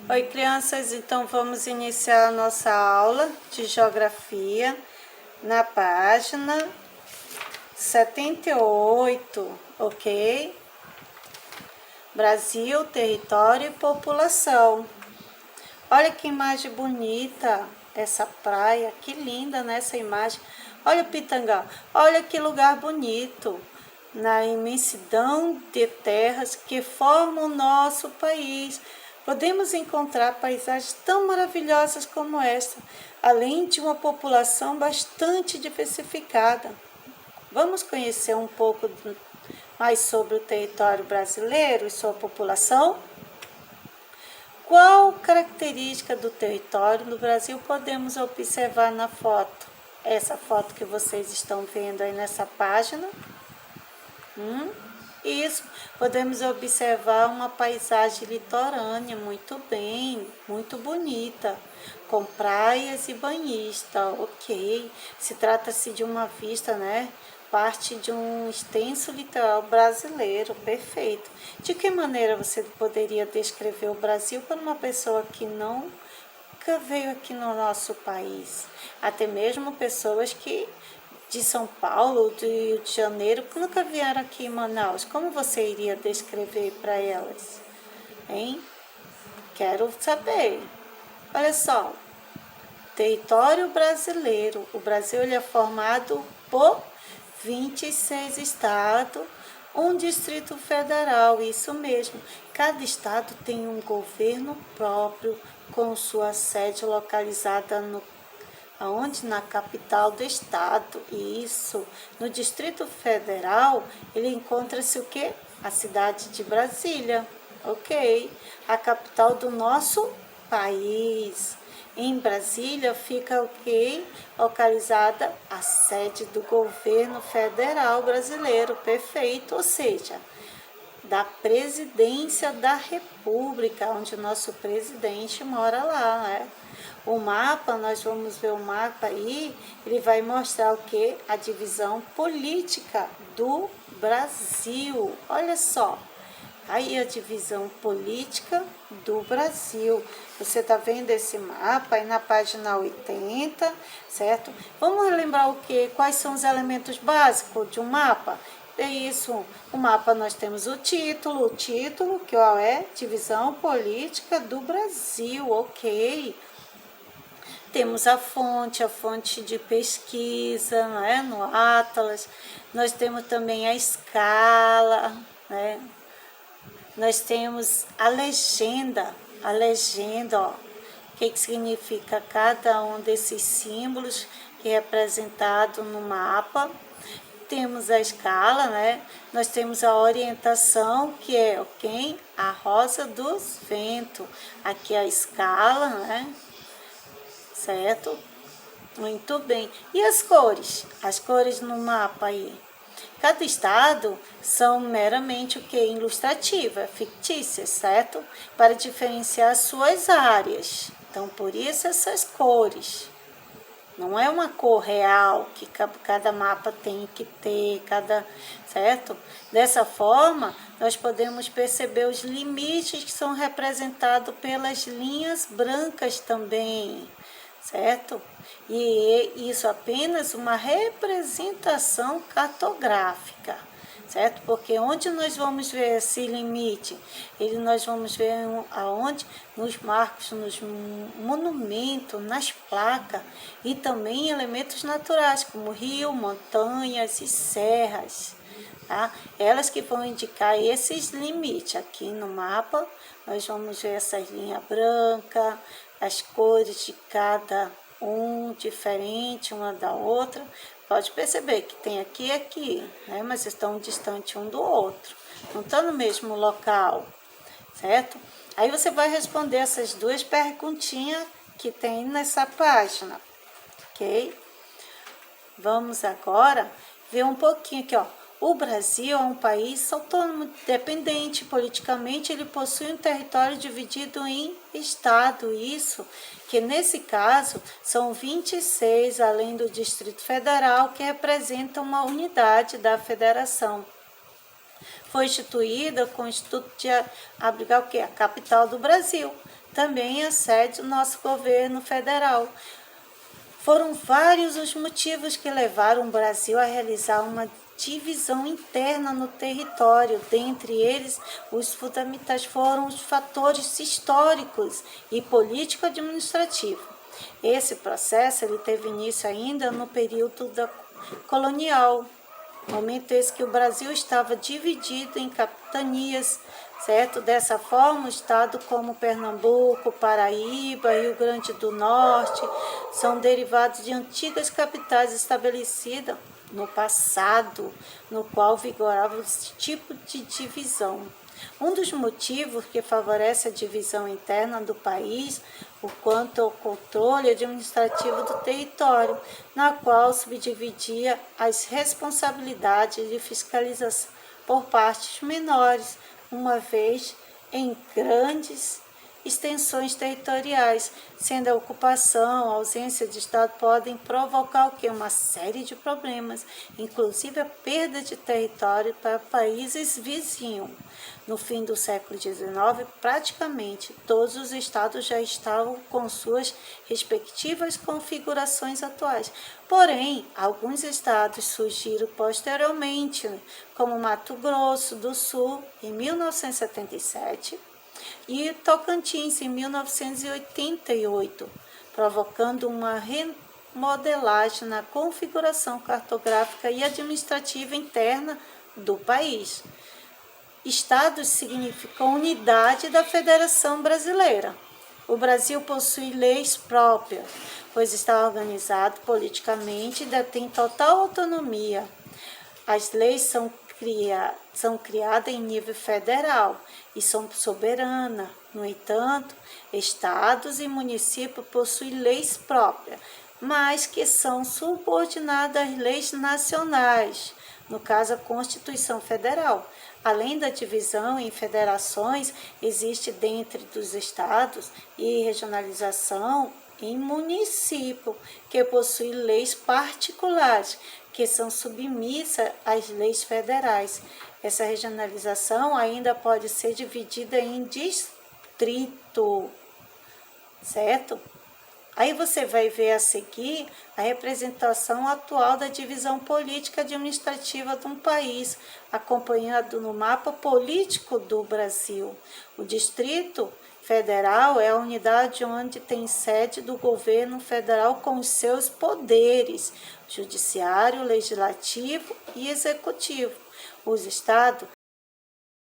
Oi, crianças, então vamos iniciar a nossa aula de geografia na página 78, ok? Brasil, território e população. Olha que imagem bonita essa praia, que linda nessa imagem. Olha o Pitangá, olha que lugar bonito, na imensidão de terras que formam o nosso país. Podemos encontrar paisagens tão maravilhosas como esta, além de uma população bastante diversificada. Vamos conhecer um pouco mais sobre o território brasileiro e sua população? Qual característica do território no Brasil podemos observar na foto? Essa foto que vocês estão vendo aí nessa página. Isso, podemos observar uma paisagem litorânea muito bem, muito bonita, com praias e banhista, ok. Se trata-se de uma vista, né? Parte de um extenso litoral brasileiro, perfeito. De que maneira você poderia descrever o Brasil para uma pessoa que nunca veio aqui no nosso país? Até mesmo pessoas que de São Paulo, do Rio de Janeiro, que nunca vieram aqui em Manaus. Como você iria descrever para elas? Hein? Quero saber. Olha só, território brasileiro. O Brasil ele é formado por 26 estados, um distrito federal, isso mesmo. Cada estado tem um governo próprio, com sua sede localizada aonde? Na capital do estado. Isso. No Distrito Federal, ele encontra-se o quê? A cidade de Brasília. Ok. A capital do nosso país. Em Brasília fica o quê? Localizada a sede do governo federal brasileiro. Perfeito. Ou seja, da presidência da República, onde o nosso presidente mora lá, né? O mapa, nós vamos ver o mapa aí, ele vai mostrar o que? A divisão política do Brasil. Olha só, aí a divisão política do Brasil. Você está vendo esse mapa aí na página 80, certo? Vamos lembrar o que? Quais são os elementos básicos de um mapa? É isso, o mapa nós temos o título que é Divisão Política do Brasil, ok. Temos a fonte de pesquisa, né, no Atlas. Nós temos também a escala, né? Nós temos a legenda, ó. O que significa cada um desses símbolos que é representado no mapa. Temos a escala, né? Nós temos a orientação, que é quem? A rosa dos ventos. Aqui a escala, né? Certo? Muito bem. E as cores? As cores no mapa aí. Cada estado são meramente o que? Ilustrativa, fictícias, certo? Para diferenciar suas áreas. Então, por isso essas cores. Não é uma cor real que cada mapa tem que ter, certo? Dessa forma, nós podemos perceber os limites que são representados pelas linhas brancas também, certo? E isso apenas uma representação cartográfica, certo? Porque onde nós vamos ver esse limite? Nós vamos ver aonde? Nos marcos, nos monumentos, nas placas e também elementos naturais, como rio, montanhas e serras. Tá? Elas que vão indicar esses limites. Aqui no mapa, nós vamos ver essas linhas brancas, as cores de cada diferente uma da outra. Pode perceber que tem aqui e aqui, né? Mas estão distantes um do outro. Não estão no mesmo local, certo? Aí você vai responder essas duas perguntinhas que tem nessa página, ok? Vamos agora ver um pouquinho aqui, ó. O Brasil é um país autônomo, dependente politicamente, ele possui um território dividido em estado, isso, que nesse caso são 26, além do Distrito Federal, que representam uma unidade da federação. Foi instituída com o Instituto de abrigar o quê? A capital do Brasil, também a sede do nosso governo federal. Foram vários os motivos que levaram o Brasil a realizar uma divisão interna no território. Dentre eles, os fundamentais foram os fatores históricos e político-administrativos. Esse processo ele teve início ainda no período colonial, momento esse que o Brasil estava dividido em capitanias, certo? Dessa forma, o estado como Pernambuco, Paraíba, Rio Grande do Norte são derivados de antigas capitais estabelecidas no passado, no qual vigorava esse tipo de divisão. Um dos motivos que favorece a divisão interna do país, o quanto ao controle administrativo do território, na qual subdividia as responsabilidades de fiscalização por partes menores, uma vez em grandes extensões territoriais, sendo a ocupação, a ausência de Estado podem provocar o que? Uma série de problemas, inclusive a perda de território para países vizinhos. No fim do século XIX, praticamente todos os estados já estavam com suas respectivas configurações atuais. Porém, alguns estados surgiram posteriormente, como Mato Grosso do Sul, em 1977, e Tocantins, em 1988, provocando uma remodelagem na configuração cartográfica e administrativa interna do país. Estados significam unidade da Federação Brasileira. O Brasil possui leis próprias, pois está organizado politicamente e detém total autonomia. As leis são criadas em nível federal e são soberanas. No entanto, estados e municípios possuem leis próprias, mas que são subordinadas às leis nacionais, no caso a Constituição Federal. Além da divisão em federações, existe dentro dos estados e regionalização em município, que possui leis particulares, que são submissas às leis federais. Essa regionalização ainda pode ser dividida em distrito, certo? Aí você vai ver a seguir a representação atual da divisão política administrativa de um país, acompanhado no mapa político do Brasil. O Distrito Federal é a unidade onde tem sede do governo federal com os seus poderes, judiciário, legislativo e executivo. Os estados